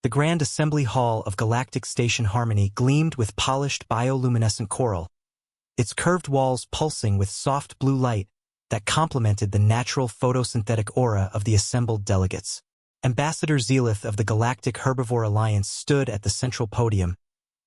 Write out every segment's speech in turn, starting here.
The Grand Assembly Hall of Galactic Station Harmony gleamed with polished bioluminescent coral, its curved walls pulsing with soft blue light that complemented the natural photosynthetic aura of the assembled delegates. Ambassador Zealith of the Galactic Herbivore Alliance stood at the central podium,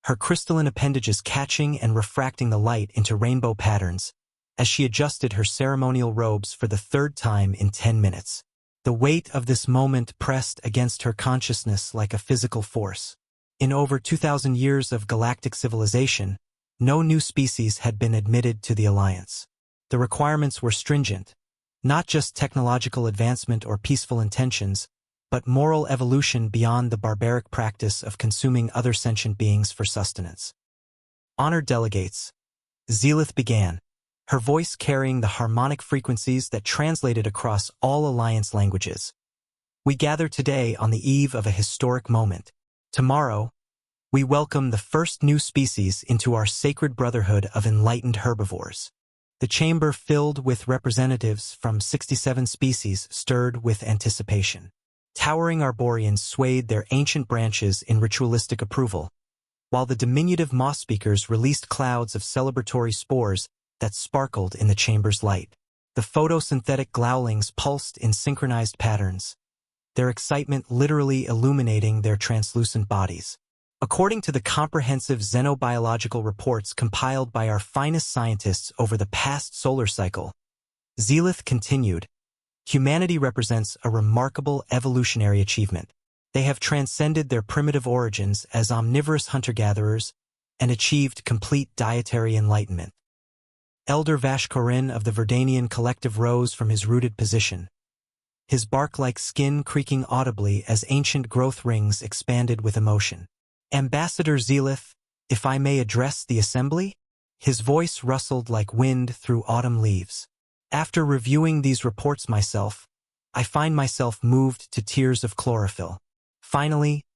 her crystalline appendages catching and refracting the light into rainbow patterns as she adjusted her ceremonial robes for the third time in 10 minutes. The weight of this moment pressed against her consciousness like a physical force. In over 2,000 years of galactic civilization, no new species had been admitted to the Alliance. The requirements were stringent, not just technological advancement or peaceful intentions, but moral evolution beyond the barbaric practice of consuming other sentient beings for sustenance. Honored delegates, Zealith began, her voice carrying the harmonic frequencies that translated across all Alliance languages. We gather today on the eve of a historic moment. Tomorrow, we welcome the first new species into our sacred brotherhood of enlightened herbivores. The chamber filled with representatives from 67 species stirred with anticipation. Towering arboreans swayed their ancient branches in ritualistic approval, while the diminutive moss speakers released clouds of celebratory spores that sparkled in the chamber's light. The photosynthetic growlings pulsed in synchronized patterns, their excitement literally illuminating their translucent bodies. According to the comprehensive xenobiological reports compiled by our finest scientists over the past solar cycle, Zealith continued, humanity represents a remarkable evolutionary achievement. They have transcended their primitive origins as omnivorous hunter-gatherers and achieved complete dietary enlightenment. Elder Vashkorin of the Verdanian collective rose from his rooted position, his bark-like skin creaking audibly as ancient growth rings expanded with emotion. Ambassador Zealith, if I may address the assembly? His voice rustled like wind through autumn leaves. After reviewing these reports myself, I find myself moved to tears of chlorophyll. Finally,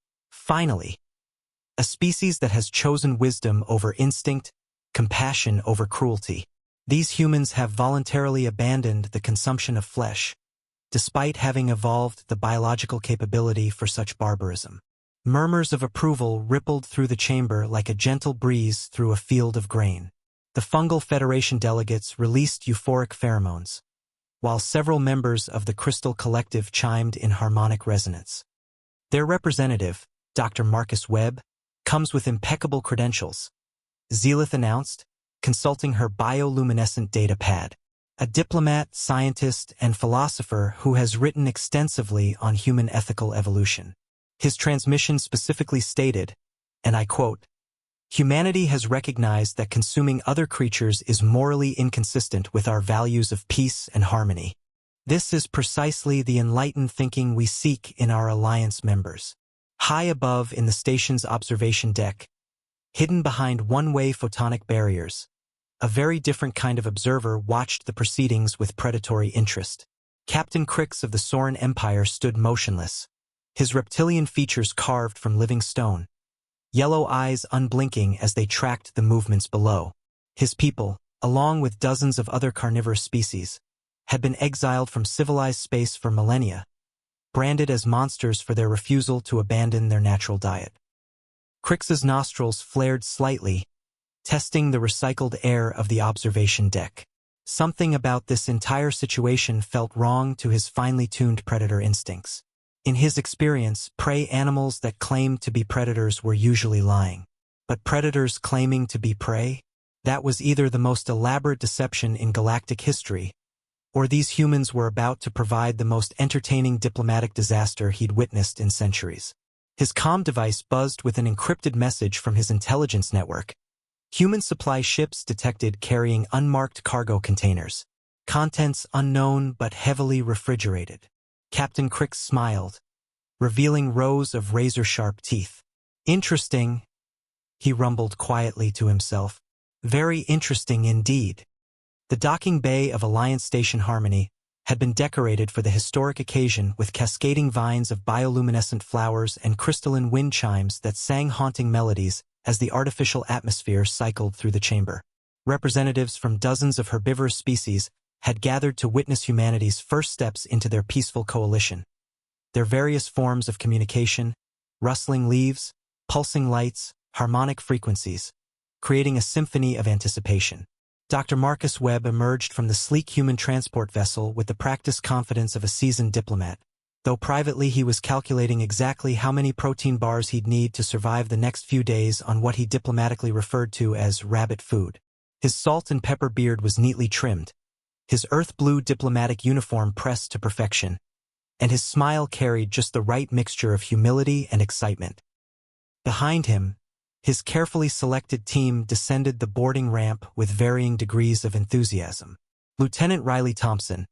a species that has chosen wisdom over instinct, compassion over cruelty. These humans have voluntarily abandoned the consumption of flesh, despite having evolved the biological capability for such barbarism. Murmurs of approval rippled through the chamber like a gentle breeze through a field of grain. The Fungal Federation delegates released euphoric pheromones, while several members of the Crystal Collective chimed in harmonic resonance. Their representative, Dr. Marcus Webb, comes with impeccable credentials, Zealith announced, consulting her bioluminescent data pad. A diplomat, scientist, and philosopher who has written extensively on human ethical evolution. His transmission specifically stated, and I quote, "Humanity has recognized that consuming other creatures is morally inconsistent with our values of peace and harmony. This is precisely the enlightened thinking we seek in our Alliance members." High above in the station's observation deck, hidden behind one-way photonic barriers, a very different kind of observer watched the proceedings with predatory interest. Captain Crix of the Soren Empire stood motionless, his reptilian features carved from living stone, yellow eyes unblinking as they tracked the movements below. His people, along with dozens of other carnivorous species, had been exiled from civilized space for millennia, branded as monsters for their refusal to abandon their natural diet. Crix's nostrils flared slightly, testing the recycled air of the observation deck. Something about this entire situation felt wrong to his finely tuned predator instincts. In his experience, prey animals that claimed to be predators were usually lying. But predators claiming to be prey? That was either the most elaborate deception in galactic history, or these humans were about to provide the most entertaining diplomatic disaster he'd witnessed in centuries. His comm device buzzed with an encrypted message from his intelligence network. Human supply ships detected carrying unmarked cargo containers. Contents unknown but heavily refrigerated. Captain Crix smiled, revealing rows of razor-sharp teeth. "Interesting," he rumbled quietly to himself. "Very interesting indeed." The docking bay of Alliance Station Harmony had been decorated for the historic occasion with cascading vines of bioluminescent flowers and crystalline wind chimes that sang haunting melodies as the artificial atmosphere cycled through the chamber. Representatives from dozens of herbivorous species had gathered to witness humanity's first steps into their peaceful coalition. Their various forms of communication, rustling leaves, pulsing lights, harmonic frequencies, creating a symphony of anticipation. Dr. Marcus Webb emerged from the sleek human transport vessel with the practiced confidence of a seasoned diplomat, though privately he was calculating exactly how many protein bars he'd need to survive the next few days on what he diplomatically referred to as rabbit food. His salt and pepper beard was neatly trimmed, his earth-blue diplomatic uniform pressed to perfection, and his smile carried just the right mixture of humility and excitement. Behind him, his carefully selected team descended the boarding ramp with varying degrees of enthusiasm. Lieutenant Riley Thompson,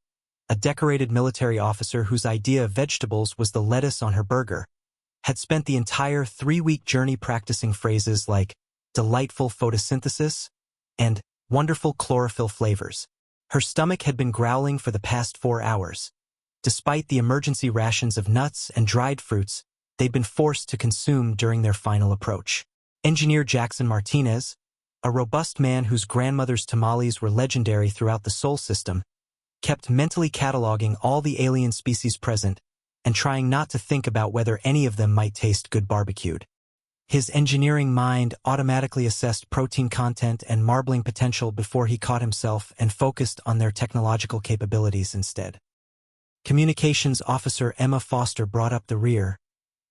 a decorated military officer whose idea of vegetables was the lettuce on her burger, had spent the entire 3-week journey practicing phrases like delightful photosynthesis and wonderful chlorophyll flavors. Her stomach had been growling for the past 4 hours. Despite the emergency rations of nuts and dried fruits they'd been forced to consume during their final approach. Engineer Jackson Martinez, a robust man whose grandmother's tamales were legendary throughout the Sol system, kept mentally cataloging all the alien species present and trying not to think about whether any of them might taste good barbecued. His engineering mind automatically assessed protein content and marbling potential before he caught himself and focused on their technological capabilities instead. Communications Officer Emma Foster brought up the rear,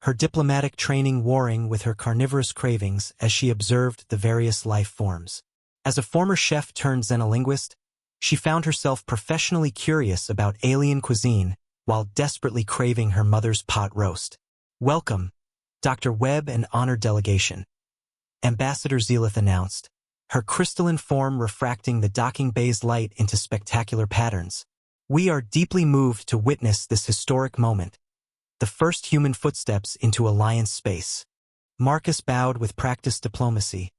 her diplomatic training warring with her carnivorous cravings as she observed the various life forms. As a former chef turned xenolinguist, she found herself professionally curious about alien cuisine while desperately craving her mother's pot roast. "Welcome, Dr. Webb and honored delegation," Ambassador Zelith announced, her crystalline form refracting the docking bay's light into spectacular patterns. "We are deeply moved to witness this historic moment, the first human footsteps into Alliance space." Marcus bowed with practiced diplomacy,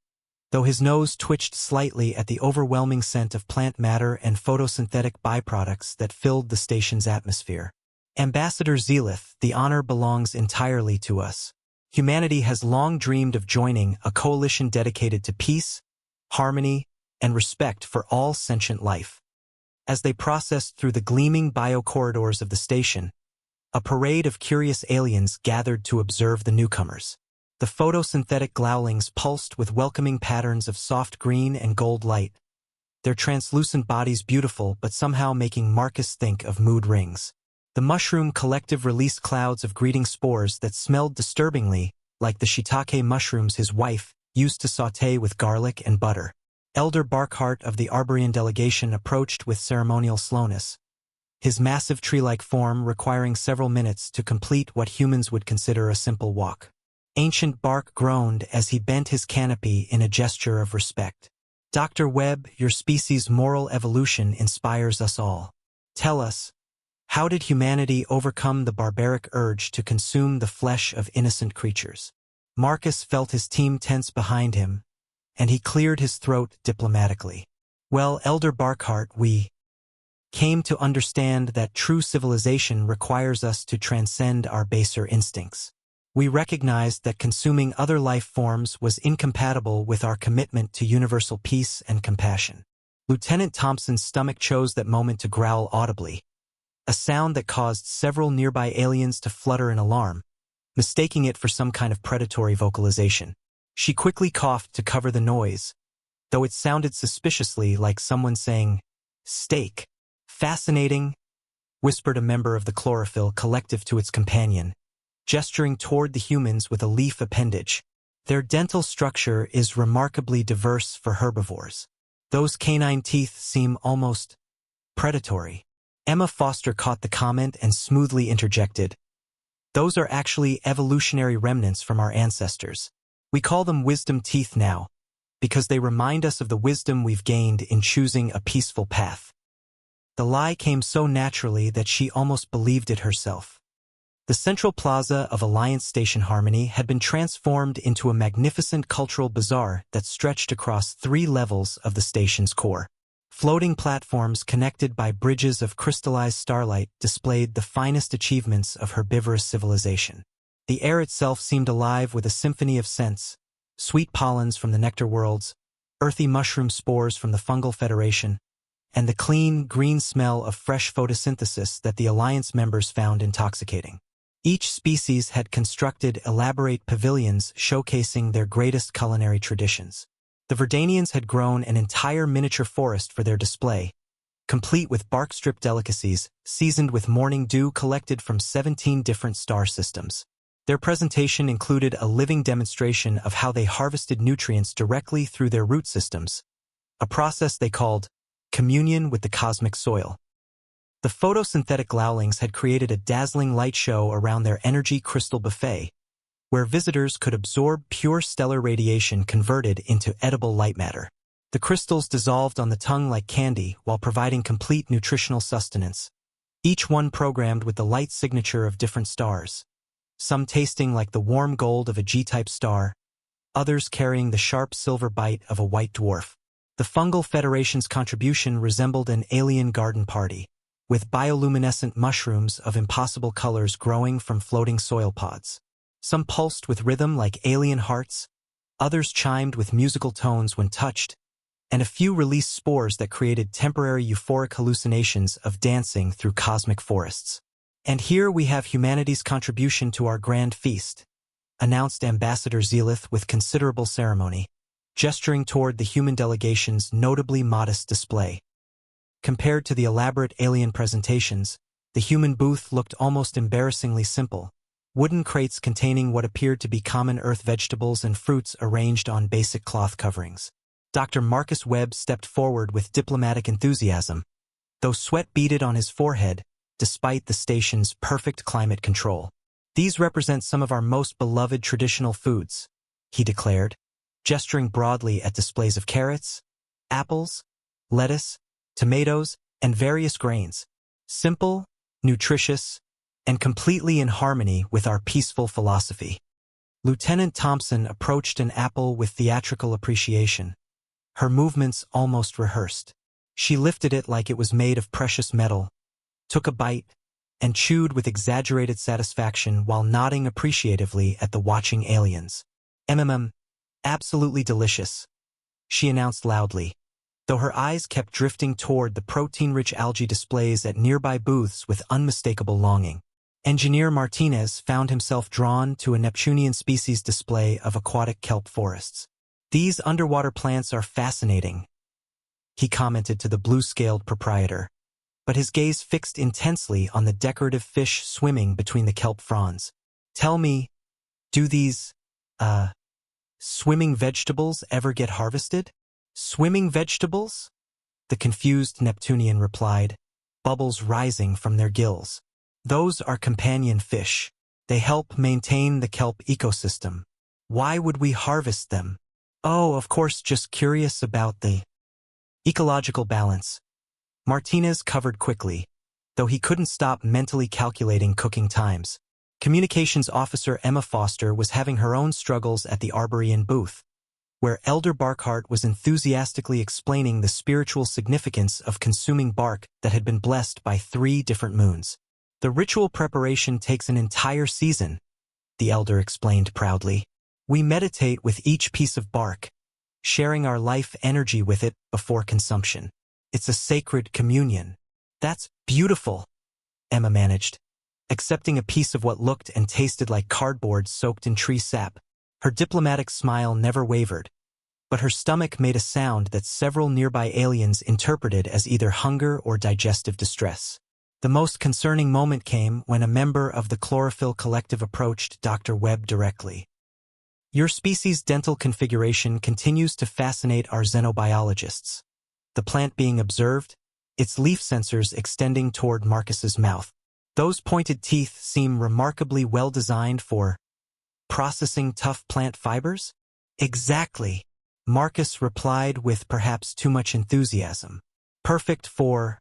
though his nose twitched slightly at the overwhelming scent of plant matter and photosynthetic byproducts that filled the station's atmosphere. "Ambassador Zelith, the honor belongs entirely to us. Humanity has long dreamed of joining a coalition dedicated to peace, harmony, and respect for all sentient life." As they processed through the gleaming bio-corridors of the station, a parade of curious aliens gathered to observe the newcomers. The photosynthetic glowlings pulsed with welcoming patterns of soft green and gold light, their translucent bodies beautiful but somehow making Marcus think of mood rings. The mushroom collective released clouds of greeting spores that smelled disturbingly like the shiitake mushrooms his wife used to sauté with garlic and butter. Elder Barkhart of the Arborian delegation approached with ceremonial slowness, his massive tree-like form requiring several minutes to complete what humans would consider a simple walk. Ancient Bark groaned as he bent his canopy in a gesture of respect. "Dr. Webb, your species' moral evolution inspires us all. Tell us, how did humanity overcome the barbaric urge to consume the flesh of innocent creatures?" Marcus felt his team tense behind him, and he cleared his throat diplomatically. "Well, Elder Barkhart, we came to understand that true civilization requires us to transcend our baser instincts. We recognized that consuming other life forms was incompatible with our commitment to universal peace and compassion." Lieutenant Thompson's stomach chose that moment to growl audibly, a sound that caused several nearby aliens to flutter in alarm, mistaking it for some kind of predatory vocalization. She quickly coughed to cover the noise, though it sounded suspiciously like someone saying, "Steak." "Fascinating," whispered a member of the chlorophyll collective to its companion, gesturing toward the humans with a leaf appendage. "Their dental structure is remarkably diverse for herbivores. Those canine teeth seem almost predatory." Emma Foster caught the comment and smoothly interjected, "Those are actually evolutionary remnants from our ancestors. We call them wisdom teeth now, because they remind us of the wisdom we've gained in choosing a peaceful path." The lie came so naturally that she almost believed it herself. The central plaza of Alliance Station Harmony had been transformed into a magnificent cultural bazaar that stretched across 3 levels of the station's core. Floating platforms connected by bridges of crystallized starlight displayed the finest achievements of herbivorous civilization. The air itself seemed alive with a symphony of scents, sweet pollens from the nectar worlds, earthy mushroom spores from the fungal federation, and the clean, green smell of fresh photosynthesis that the Alliance members found intoxicating. Each species had constructed elaborate pavilions showcasing their greatest culinary traditions. The Verdanians had grown an entire miniature forest for their display, complete with bark strip delicacies, seasoned with morning dew collected from 17 different star systems. Their presentation included a living demonstration of how they harvested nutrients directly through their root systems, a process they called communion with the cosmic soil. The photosynthetic growlings had created a dazzling light show around their energy crystal buffet, where visitors could absorb pure stellar radiation converted into edible light matter. The crystals dissolved on the tongue like candy while providing complete nutritional sustenance, each one programmed with the light signature of different stars, some tasting like the warm gold of a G-type star, others carrying the sharp silver bite of a white dwarf. The Fungal Federation's contribution resembled an alien garden party, with bioluminescent mushrooms of impossible colors growing from floating soil pods. Some pulsed with rhythm like alien hearts, others chimed with musical tones when touched, and a few released spores that created temporary euphoric hallucinations of dancing through cosmic forests. And here we have humanity's contribution to our grand feast, announced Ambassador Zelith with considerable ceremony, gesturing toward the human delegation's notably modest display. Compared to the elaborate alien presentations, the human booth looked almost embarrassingly simple. Wooden crates containing what appeared to be common earth vegetables and fruits arranged on basic cloth coverings. Dr. Marcus Webb stepped forward with diplomatic enthusiasm, though sweat beaded on his forehead despite the station's perfect climate control. "These represent some of our most beloved traditional foods," he declared, gesturing broadly at displays of carrots, apples, lettuce, tomatoes, and various grains, simple, nutritious, and completely in harmony with our peaceful philosophy. Lieutenant Thompson approached an apple with theatrical appreciation, her movements almost rehearsed. She lifted it like it was made of precious metal, took a bite, and chewed with exaggerated satisfaction while nodding appreciatively at the watching aliens. Absolutely delicious," she announced loudly, though her eyes kept drifting toward the protein-rich algae displays at nearby booths with unmistakable longing. Engineer Martinez found himself drawn to a Neptunian species display of aquatic kelp forests. "These underwater plants are fascinating," he commented to the blue-scaled proprietor, but his gaze fixed intensely on the decorative fish swimming between the kelp fronds. "Tell me, do these, swimming vegetables ever get harvested?" "Swimming vegetables?" the confused Neptunian replied, bubbles rising from their gills. "Those are companion fish. They help maintain the kelp ecosystem. Why would we harvest them?" "Oh, of course, just curious about the ecological balance." Martinez covered quickly, though he couldn't stop mentally calculating cooking times. Communications Officer Emma Foster was having her own struggles at the Arborian booth, where Elder Barkhart was enthusiastically explaining the spiritual significance of consuming bark that had been blessed by 3 different moons. "The ritual preparation takes an entire season," the elder explained proudly. "We meditate with each piece of bark, sharing our life energy with it before consumption. It's a sacred communion." "That's beautiful," Emma managed, accepting a piece of what looked and tasted like cardboard soaked in tree sap. Her diplomatic smile never wavered, but her stomach made a sound that several nearby aliens interpreted as either hunger or digestive distress. The most concerning moment came when a member of the Chlorophyll Collective approached Dr. Webb directly. "Your species' dental configuration continues to fascinate our xenobiologists," the plant being observed, its leaf sensors extending toward Marcus's mouth. "Those pointed teeth seem remarkably well designed for processing tough plant fibers?" "Exactly," Marcus replied with perhaps too much enthusiasm. "Perfect for,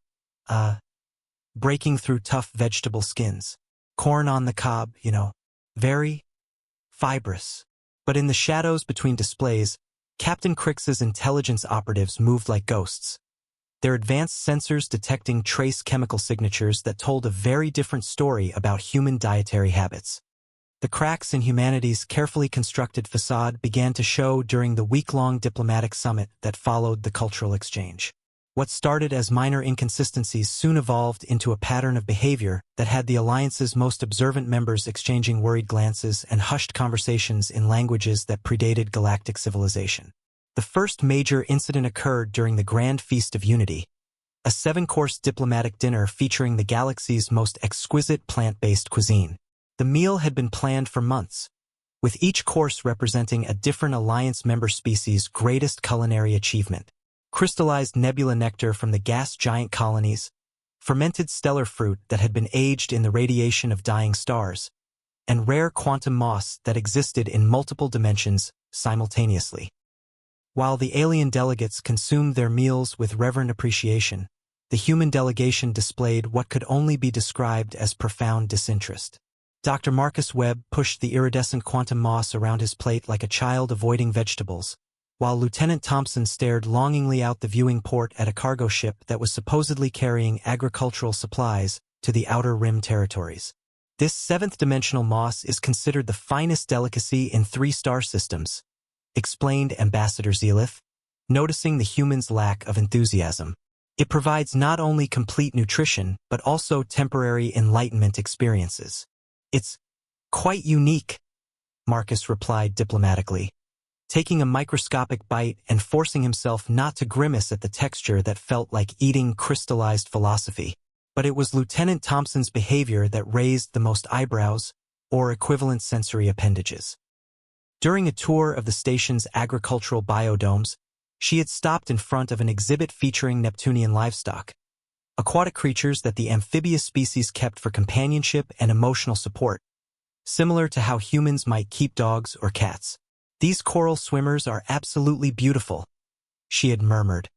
breaking through tough vegetable skins. Corn on the cob, you know. Very fibrous." But in the shadows between displays, Captain Crix's intelligence operatives moved like ghosts, their advanced sensors detecting trace chemical signatures that told a very different story about human dietary habits. The cracks in humanity's carefully constructed facade began to show during the week-long diplomatic summit that followed the cultural exchange. What started as minor inconsistencies soon evolved into a pattern of behavior that had the Alliance's most observant members exchanging worried glances and hushed conversations in languages that predated galactic civilization. The first major incident occurred during the Grand Feast of Unity, a 7-course diplomatic dinner featuring the galaxy's most exquisite plant-based cuisine. The meal had been planned for months, with each course representing a different Alliance member species' greatest culinary achievement. Crystallized nebula nectar from the gas giant colonies, fermented stellar fruit that had been aged in the radiation of dying stars, and rare quantum moss that existed in multiple dimensions simultaneously. While the alien delegates consumed their meals with reverent appreciation, the human delegation displayed what could only be described as profound disinterest. Dr. Marcus Webb pushed the iridescent quantum moss around his plate like a child avoiding vegetables, while Lieutenant Thompson stared longingly out the viewing port at a cargo ship that was supposedly carrying agricultural supplies to the Outer Rim territories. This seventh-dimensional moss is considered the finest delicacy in 3-star systems, explained Ambassador Zelith, noticing the humans' lack of enthusiasm. It provides not only complete nutrition, but also temporary enlightenment experiences. It's quite unique, Marcus replied diplomatically, taking a microscopic bite and forcing himself not to grimace at the texture that felt like eating crystallized philosophy. But it was Lieutenant Thompson's behavior that raised the most eyebrows, or equivalent sensory appendages. During a tour of the station's agricultural biodomes, she had stopped in front of an exhibit featuring Neptunian livestock, aquatic creatures that the amphibious species kept for companionship and emotional support, similar to how humans might keep dogs or cats. "These coral swimmers are absolutely beautiful," she had murmured,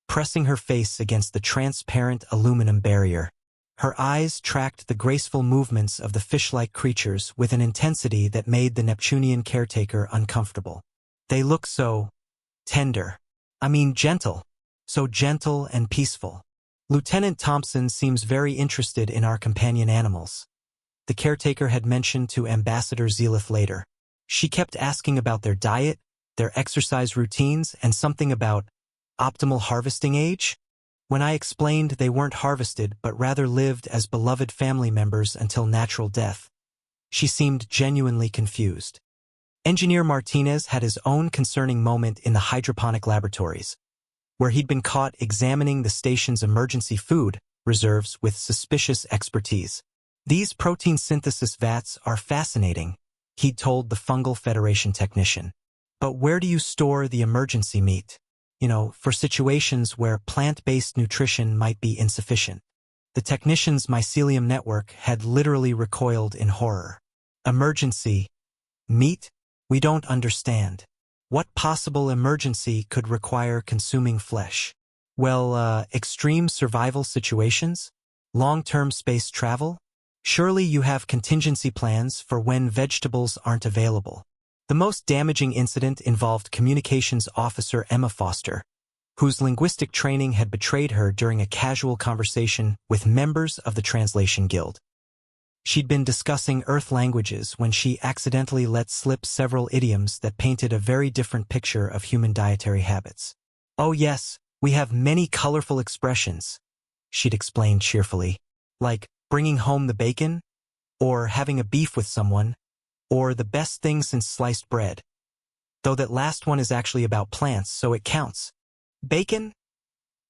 pressing her face against the transparent aluminum barrier. Her eyes tracked the graceful movements of the fish-like creatures with an intensity that made the Neptunian caretaker uncomfortable. "They look so tender. Gentle. So gentle and peaceful. Lieutenant Thompson seems very interested in our companion animals," the caretaker had mentioned to Ambassador Zelith later. She kept asking about their diet, their exercise routines, and something about optimal harvesting age. When I explained they weren't harvested but rather lived as beloved family members until natural death, she seemed genuinely confused. Engineer Martinez had his own concerning moment in the hydroponic laboratories, where he'd been caught examining the station's emergency food reserves with suspicious expertise. "These protein synthesis vats are fascinating," he'd told the Fungal Federation technician. "But where do you store the emergency meat? For situations where plant-based nutrition might be insufficient." The technician's mycelium network had literally recoiled in horror. "Emergency meat? We don't understand. What possible emergency could require consuming flesh?" "Well, extreme survival situations? Long-term space travel? Surely you have contingency plans for when vegetables aren't available." The most damaging incident involved communications officer Emma Foster, whose linguistic training had betrayed her during a casual conversation with members of the Translation Guild. She'd been discussing Earth languages when she accidentally let slip several idioms that painted a very different picture of human dietary habits. "Oh yes, we have many colorful expressions," she'd explained cheerfully, like bringing home the bacon, or having a beef with someone, or the best thing since sliced bread. Though that last one is actually about plants, so it counts. "Bacon?"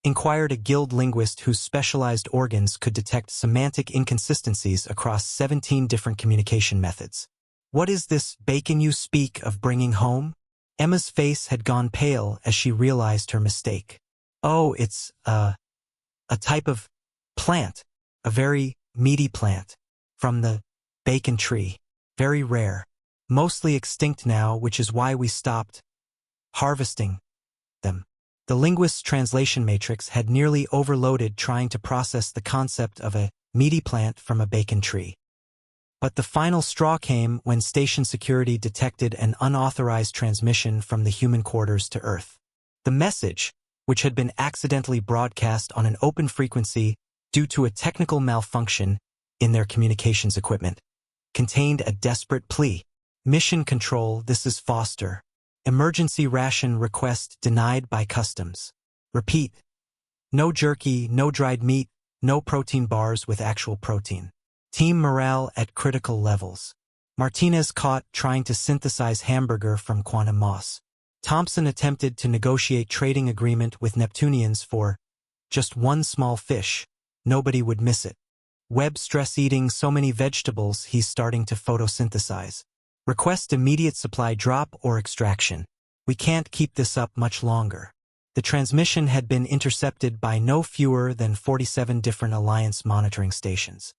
inquired a guild linguist whose specialized organs could detect semantic inconsistencies across 17 different communication methods. "What is this bacon you speak of bringing home?" Emma's face had gone pale as she realized her mistake. "Oh, it's a type of plant, a very meaty plant, from the bacon tree. Very rare. Mostly extinct now, which is why we stopped harvesting them." The linguist's translation matrix had nearly overloaded trying to process the concept of a meaty plant from a bacon tree. But the final straw came when station security detected an unauthorized transmission from the human quarters to Earth. The message, which had been accidentally broadcast on an open frequency due to a technical malfunction in their communications equipment, contained a desperate plea. "Mission Control, this is Foster. Emergency ration request denied by customs. Repeat, No jerky, no dried meat, no protein bars with actual protein. Team morale at critical levels. Martinez caught trying to synthesize hamburger from quantum moss. Thompson attempted to negotiate trading agreement with Neptunians for just one small fish. Nobody would miss it. Webb stress eating so many vegetables he's starting to photosynthesize. Request immediate supply drop or extraction. We can't keep this up much longer. The transmission had been intercepted by no fewer than 47 different Alliance monitoring stations.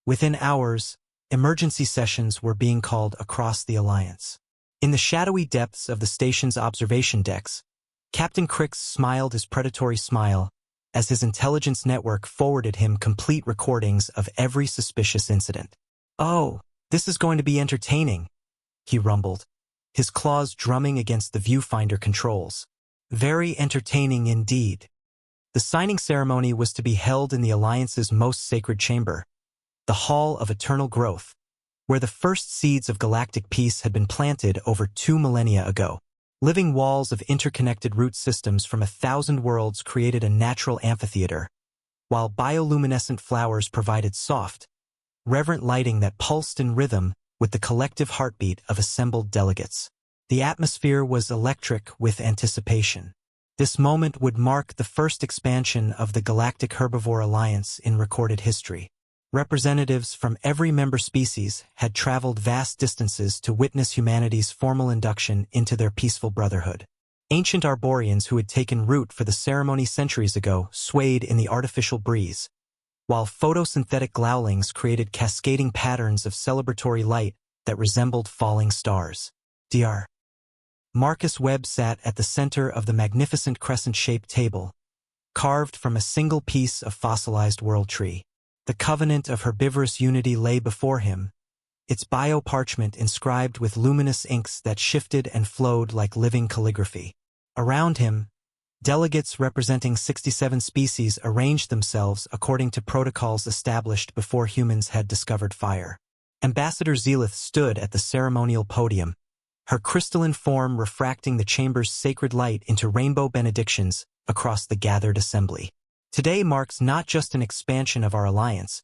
Within hours, emergency sessions were being called across the Alliance. In the shadowy depths of the station's observation decks, Captain Crix smiled his predatory smile as his intelligence network forwarded him complete recordings of every suspicious incident. "Oh, this is going to be entertaining," he rumbled, his claws drumming against the viewfinder controls. Very entertaining indeed. The signing ceremony was to be held in the Alliance's most sacred chamber, the Hall of Eternal Growth, where the first seeds of galactic peace had been planted over 2 millennia ago. Living walls of interconnected root systems from 1,000 worlds created a natural amphitheater, while bioluminescent flowers provided soft, reverent lighting that pulsed in rhythm with the collective heartbeat of assembled delegates. The atmosphere was electric with anticipation. This moment would mark the first expansion of the Galactic Herbivore Alliance in recorded history. Representatives from every member species had traveled vast distances to witness humanity's formal induction into their peaceful brotherhood. Ancient Arborians who had taken root for the ceremony centuries ago swayed in the artificial breeze, while photosynthetic growlings created cascading patterns of celebratory light that resembled falling stars. Dr. Marcus Webb sat at the center of the magnificent crescent-shaped table, carved from a single piece of fossilized world tree. The covenant of herbivorous unity lay before him, its bio-parchment inscribed with luminous inks that shifted and flowed like living calligraphy. Around him, delegates representing 67 species arranged themselves according to protocols established before humans had discovered fire. Ambassador Zelith stood at the ceremonial podium, her crystalline form refracting the chamber's sacred light into rainbow benedictions across the gathered assembly. Today marks not just an expansion of our alliance,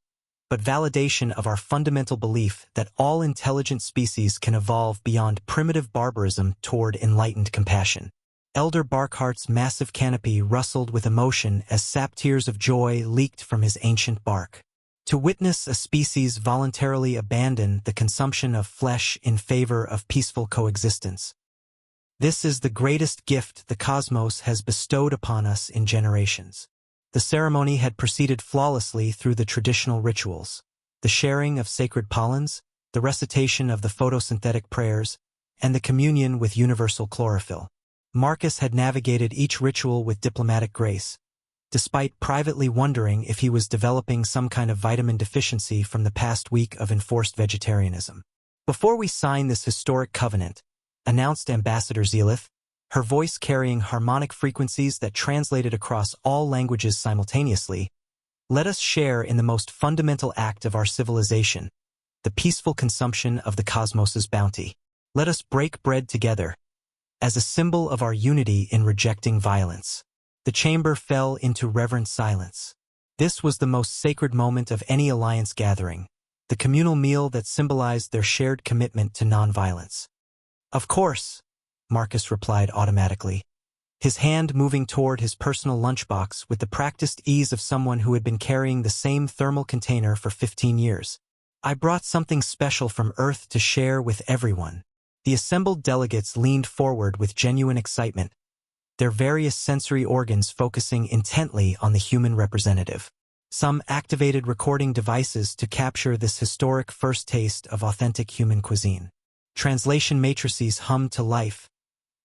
but validation of our fundamental belief that all intelligent species can evolve beyond primitive barbarism toward enlightened compassion. Elder Barkhart's massive canopy rustled with emotion as sap tears of joy leaked from his ancient bark. To witness a species voluntarily abandon the consumption of flesh in favor of peaceful coexistence. This is the greatest gift the cosmos has bestowed upon us in generations. The ceremony had proceeded flawlessly through the traditional rituals, the sharing of sacred pollens, the recitation of the photosynthetic prayers, and the communion with universal chlorophyll. Marcus had navigated each ritual with diplomatic grace, despite privately wondering if he was developing some kind of vitamin deficiency from the past week of enforced vegetarianism. "Before we sign this historic covenant," announced Ambassador Zelith, her voice carrying harmonic frequencies that translated across all languages simultaneously, "let us share in the most fundamental act of our civilization, the peaceful consumption of the cosmos's bounty. Let us break bread together, as a symbol of our unity in rejecting violence." The chamber fell into reverent silence. This was the most sacred moment of any alliance gathering, the communal meal that symbolized their shared commitment to nonviolence. "Of course," Marcus replied automatically, his hand moving toward his personal lunchbox with the practiced ease of someone who had been carrying the same thermal container for 15 years. "I brought something special from Earth to share with everyone." The assembled delegates leaned forward with genuine excitement, their various sensory organs focusing intently on the human representative. Some activated recording devices to capture this historic first taste of authentic human cuisine. Translation matrices hummed to life,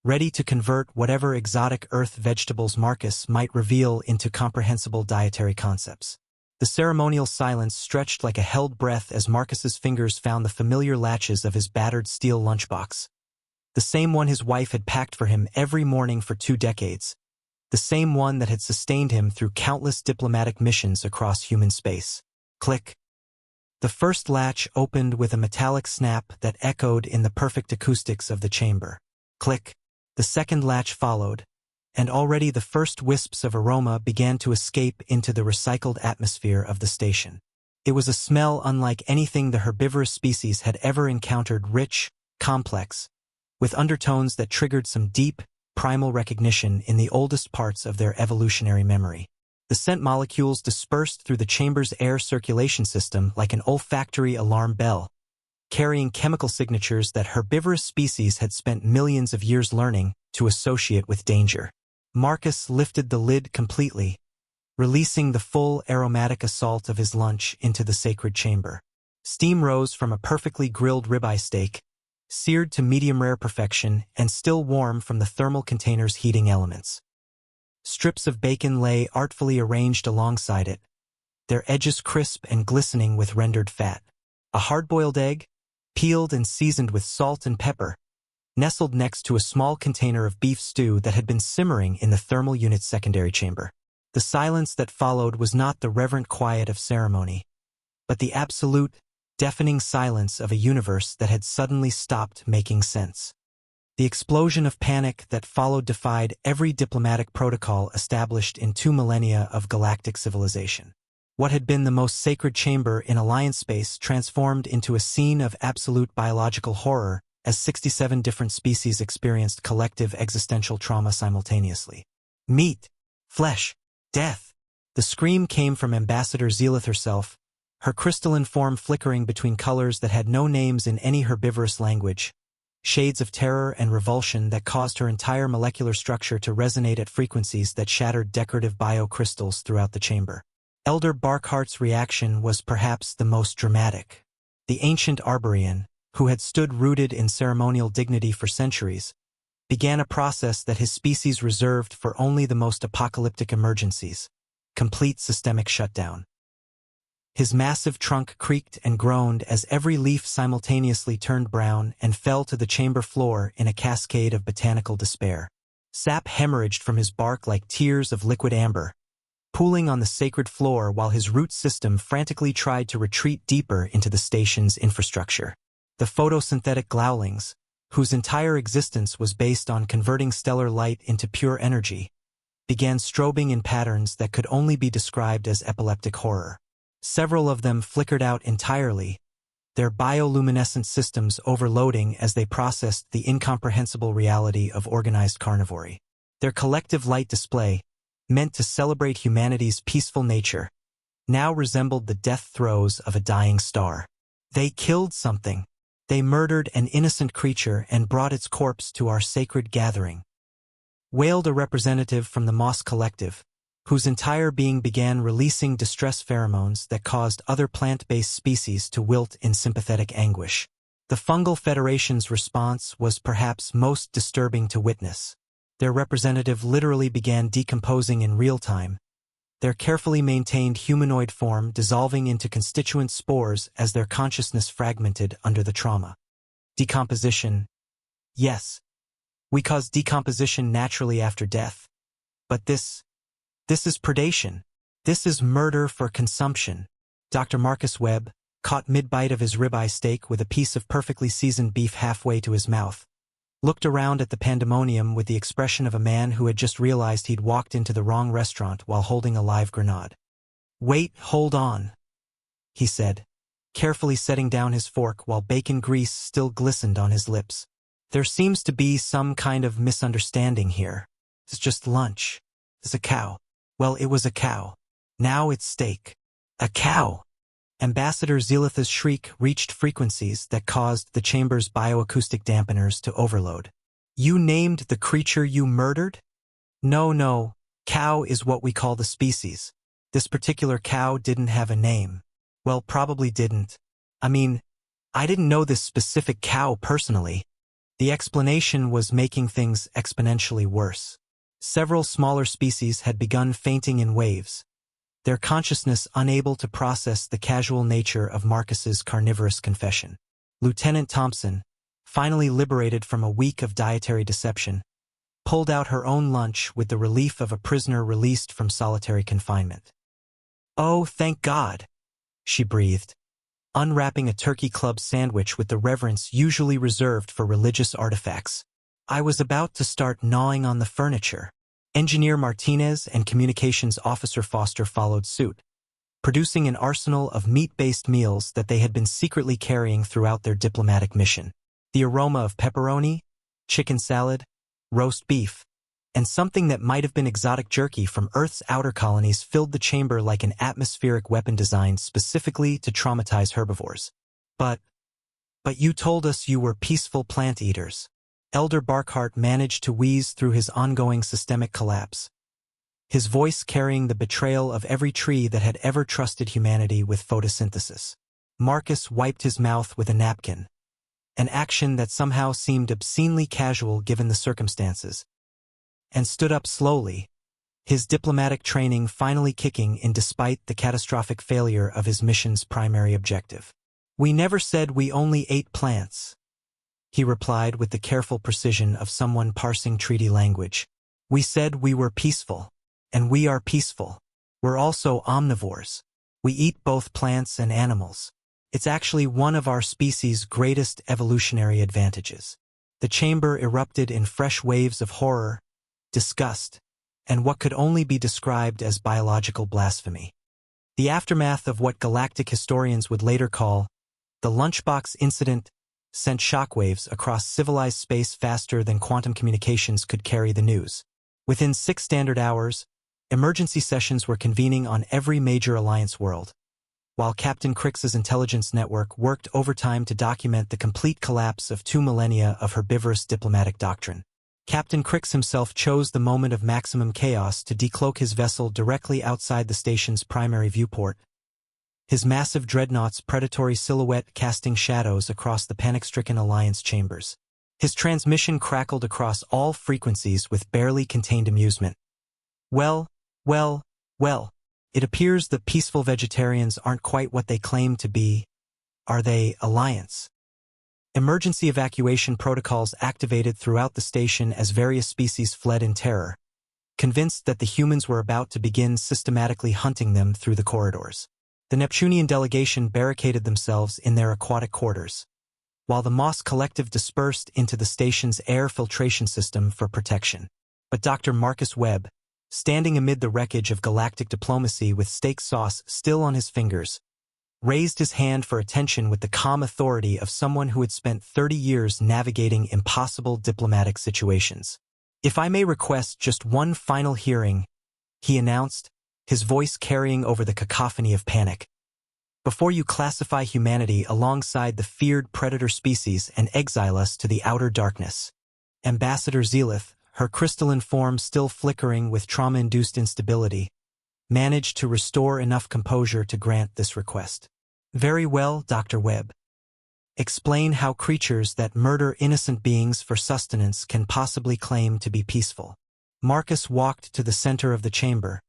ready to convert whatever exotic earth vegetables Marcus might reveal into comprehensible dietary concepts. The ceremonial silence stretched like a held breath as Marcus's fingers found the familiar latches of his battered steel lunchbox. The same one his wife had packed for him every morning for 2 decades. The same one that had sustained him through countless diplomatic missions across human space. Click. The first latch opened with a metallic snap that echoed in the perfect acoustics of the chamber. Click. The second latch followed, and already the first wisps of aroma began to escape into the recycled atmosphere of the station. It was a smell unlike anything the herbivorous species had ever encountered, rich, complex, with undertones that triggered some deep, primal recognition in the oldest parts of their evolutionary memory. The scent molecules dispersed through the chamber's air circulation system like an olfactory alarm bell, carrying chemical signatures that herbivorous species had spent millions of years learning to associate with danger. Marcus lifted the lid completely, releasing the full aromatic assault of his lunch into the sacred chamber. Steam rose from a perfectly grilled ribeye steak, seared to medium-rare perfection and still warm from the thermal container's heating elements. Strips of bacon lay artfully arranged alongside it, their edges crisp and glistening with rendered fat. A hard-boiled egg, peeled and seasoned with salt and pepper, nestled next to a small container of beef stew that had been simmering in the thermal unit's secondary chamber. The silence that followed was not the reverent quiet of ceremony, but the absolute, deafening silence of a universe that had suddenly stopped making sense. The explosion of panic that followed defied every diplomatic protocol established in 2 millennia of galactic civilization. What had been the most sacred chamber in Alliance space transformed into a scene of absolute biological horror as 67 different species experienced collective existential trauma simultaneously. Meat, flesh, death. The scream came from Ambassador Zealith herself, her crystalline form flickering between colors that had no names in any herbivorous language, shades of terror and revulsion that caused her entire molecular structure to resonate at frequencies that shattered decorative biocrystals throughout the chamber. Elder Barkhart's reaction was perhaps the most dramatic. The ancient Arborian, who had stood rooted in ceremonial dignity for centuries, began a process that his species reserved for only the most apocalyptic emergencies: complete systemic shutdown. His massive trunk creaked and groaned as every leaf simultaneously turned brown and fell to the chamber floor in a cascade of botanical despair. Sap hemorrhaged from his bark like tears of liquid amber, pooling on the sacred floor while his root system frantically tried to retreat deeper into the station's infrastructure. The photosynthetic glowlings, whose entire existence was based on converting stellar light into pure energy, began strobing in patterns that could only be described as epileptic horror. Several of them flickered out entirely, their bioluminescent systems overloading as they processed the incomprehensible reality of organized carnivory. Their collective light display, meant to celebrate humanity's peaceful nature, now resembled the death throes of a dying star. They killed something. They murdered an innocent creature and brought its corpse to our sacred gathering, wailed a representative from the Moss Collective, whose entire being began releasing distress pheromones that caused other plant-based species to wilt in sympathetic anguish. The Fungal Federation's response was perhaps most disturbing to witness. Their representative literally began decomposing in real time, their carefully maintained humanoid form dissolving into constituent spores as their consciousness fragmented under the trauma. Decomposition. Yes, we cause decomposition naturally after death. But this is predation. This is murder for consumption. Dr. Marcus Webb, caught mid-bite of his ribeye steak with a piece of perfectly seasoned beef halfway to his mouth, looked around at the pandemonium with the expression of a man who had just realized he'd walked into the wrong restaurant while holding a live grenade. "Wait, hold on," he said, carefully setting down his fork while bacon grease still glistened on his lips. "There seems to be some kind of misunderstanding here. It's just lunch. It's a cow. Well, it was a cow. Now it's steak. A cow!" Ambassador Zealith's shriek reached frequencies that caused the chamber's bioacoustic dampeners to overload. "You named the creature you murdered?" No, cow is what we call the species. This particular cow didn't have a name. Well, probably didn't. I mean, I didn't know this specific cow personally. The explanation was making things exponentially worse. Several smaller species had begun fainting in waves, their consciousness unable to process the casual nature of Marcus's carnivorous confession. Lieutenant Thompson, finally liberated from a week of dietary deception, pulled out her own lunch with the relief of a prisoner released from solitary confinement. "Oh, thank God," she breathed, unwrapping a turkey club sandwich with the reverence usually reserved for religious artifacts. "I was about to start gnawing on the furniture." Engineer Martinez and Communications Officer Foster followed suit, producing an arsenal of meat-based meals that they had been secretly carrying throughout their diplomatic mission. The aroma of pepperoni, chicken salad, roast beef, and something that might have been exotic jerky from Earth's outer colonies filled the chamber like an atmospheric weapon designed specifically to traumatize herbivores. But you told us you were peaceful plant eaters. Elder Barkhart managed to wheeze through his ongoing systemic collapse, his voice carrying the betrayal of every tree that had ever trusted humanity with photosynthesis. Marcus wiped his mouth with a napkin, an action that somehow seemed obscenely casual given the circumstances, and stood up slowly, his diplomatic training finally kicking in despite the catastrophic failure of his mission's primary objective. "We never said we only ate plants," he replied with the careful precision of someone parsing treaty language. "We said we were peaceful, and we are peaceful. We're also omnivores. We eat both plants and animals. It's actually one of our species' greatest evolutionary advantages." The chamber erupted in fresh waves of horror, disgust, and what could only be described as biological blasphemy. The aftermath of what galactic historians would later call the Lunchbox incident sent shockwaves across civilized space faster than quantum communications could carry the news. Within 6 standard hours, emergency sessions were convening on every major alliance world, while Captain Crix's intelligence network worked overtime to document the complete collapse of 2 millennia of herbivorous diplomatic doctrine. Captain Crix himself chose the moment of maximum chaos to decloak his vessel directly outside the station's primary viewport, his massive dreadnought's predatory silhouette casting shadows across the panic-stricken Alliance chambers. His transmission crackled across all frequencies with barely contained amusement. Well, it appears the peaceful vegetarians aren't quite what they claim to be, are they, Alliance? Emergency evacuation protocols activated throughout the station as various species fled in terror, convinced that the humans were about to begin systematically hunting them through the corridors. The Neptunian delegation barricaded themselves in their aquatic quarters, while the Moss Collective dispersed into the station's air filtration system for protection. But Dr. Marcus Webb, standing amid the wreckage of galactic diplomacy with steak sauce still on his fingers, raised his hand for attention with the calm authority of someone who had spent 30 years navigating impossible diplomatic situations. "If I may request just one final hearing," he announced, his voice carrying over the cacophony of panic. "Before you classify humanity alongside the feared predator species and exile us to the outer darkness." Ambassador Zelith, her crystalline form still flickering with trauma-induced instability, managed to restore enough composure to grant this request. "Very well, Dr. Webb. Explain how creatures that murder innocent beings for sustenance can possibly claim to be peaceful." Marcus walked to the center of the chamber,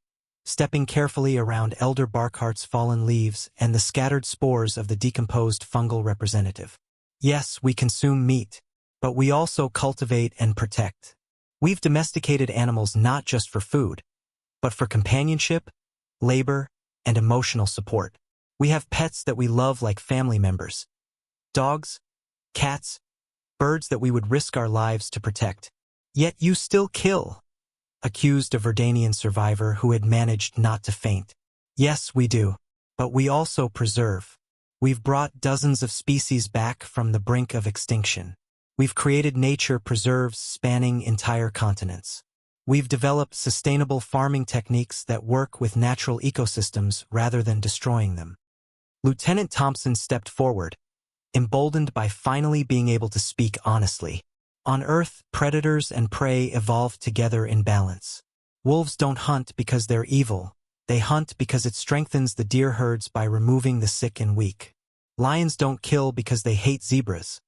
stepping carefully around Elder Barkhart's fallen leaves and the scattered spores of the decomposed fungal representative. "Yes, we consume meat, but we also cultivate and protect. We've domesticated animals not just for food, but for companionship, labor, and emotional support. We have pets that we love like family members. Dogs, cats, birds that we would risk our lives to protect. Yet you still kill," accused a Verdanian survivor who had managed not to faint. "Yes, we do, but we also preserve. We've brought dozens of species back from the brink of extinction. We've created nature preserves spanning entire continents. We've developed sustainable farming techniques that work with natural ecosystems rather than destroying them." Lieutenant Thompson stepped forward, emboldened by finally being able to speak honestly. "On Earth, predators and prey evolve together in balance. Wolves don't hunt because they're evil. They hunt because it strengthens the deer herds by removing the sick and weak. Lions don't kill because they hate zebras.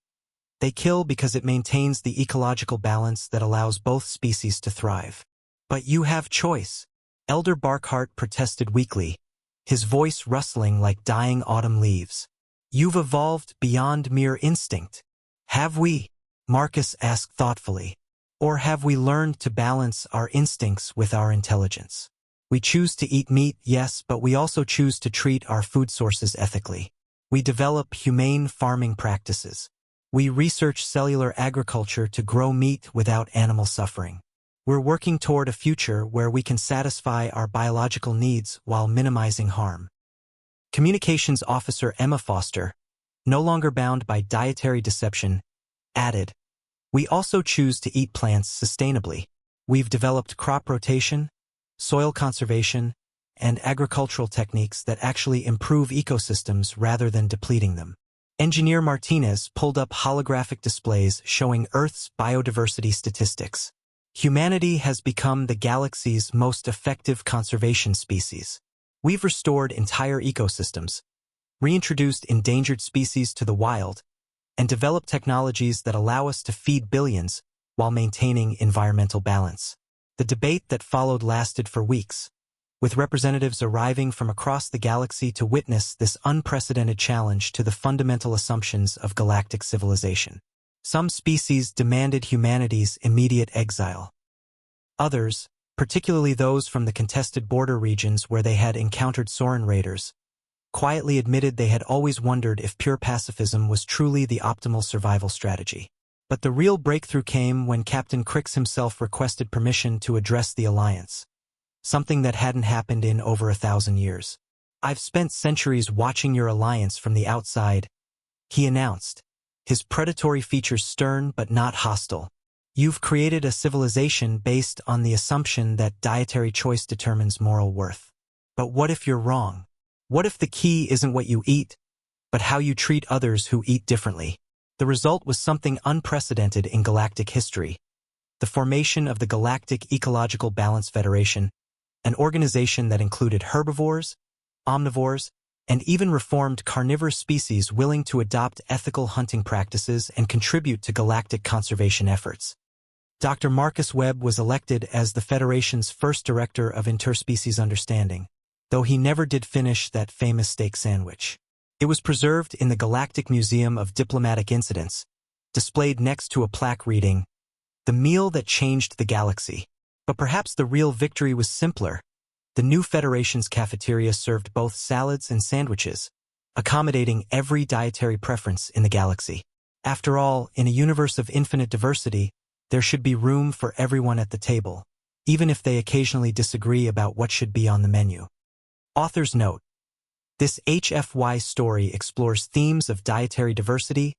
They kill because it maintains the ecological balance that allows both species to thrive." "But you have choice," Elder Barkhart protested weakly, his voice rustling like dying autumn leaves. "You've evolved beyond mere instinct. Have we?" Marcus asked thoughtfully. "Or have we learned to balance our instincts with our intelligence? We choose to eat meat, yes, but we also choose to treat our food sources ethically. We develop humane farming practices. We research cellular agriculture to grow meat without animal suffering. We're working toward a future where we can satisfy our biological needs while minimizing harm. Communications Officer Emma Foster, no longer bound by dietary deception, added, "We also choose to eat plants sustainably. We've developed crop rotation, soil conservation, and agricultural techniques that actually improve ecosystems rather than depleting them." Engineer Martinez pulled up holographic displays showing Earth's biodiversity statistics. Humanity has become the galaxy's most effective conservation species. We've restored entire ecosystems, reintroduced endangered species to the wild, and developed technologies that allow us to feed billions while maintaining environmental balance. The debate that followed lasted for weeks, with representatives arriving from across the galaxy to witness this unprecedented challenge to the fundamental assumptions of galactic civilization. Some species demanded humanity's immediate exile. Others, particularly those from the contested border regions where they had encountered Soren raiders, quietly admitted they had always wondered if pure pacifism was truly the optimal survival strategy. But the real breakthrough came when Captain Crix himself requested permission to address the Alliance, something that hadn't happened in over 1,000 years. "I've spent centuries watching your Alliance from the outside," he announced, his predatory features stern but not hostile. "You've created a civilization based on the assumption that dietary choice determines moral worth. But what if you're wrong? What if the key isn't what you eat, but how you treat others who eat differently?" The result was something unprecedented in galactic history: the formation of the Galactic Ecological Balance Federation, an organization that included herbivores, omnivores, and even reformed carnivorous species willing to adopt ethical hunting practices and contribute to galactic conservation efforts. Dr. Marcus Webb was elected as the Federation's first director of interspecies understanding, though he never did finish that famous steak sandwich. It was preserved in the Galactic Museum of Diplomatic Incidents, displayed next to a plaque reading, "The meal that changed the galaxy." But perhaps the real victory was simpler. The new Federation's cafeteria served both salads and sandwiches, accommodating every dietary preference in the galaxy. After all, in a universe of infinite diversity, there should be room for everyone at the table, even if they occasionally disagree about what should be on the menu. Author's note: this HFY story explores themes of dietary diversity,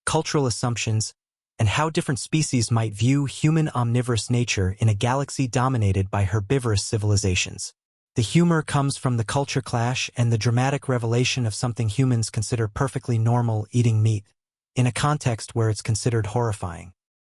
cultural assumptions, and how different species might view human omnivorous nature in a galaxy dominated by herbivorous civilizations. The humor comes from the culture clash and the dramatic revelation of something humans consider perfectly normal, eating meat, in a context where it's considered horrifying.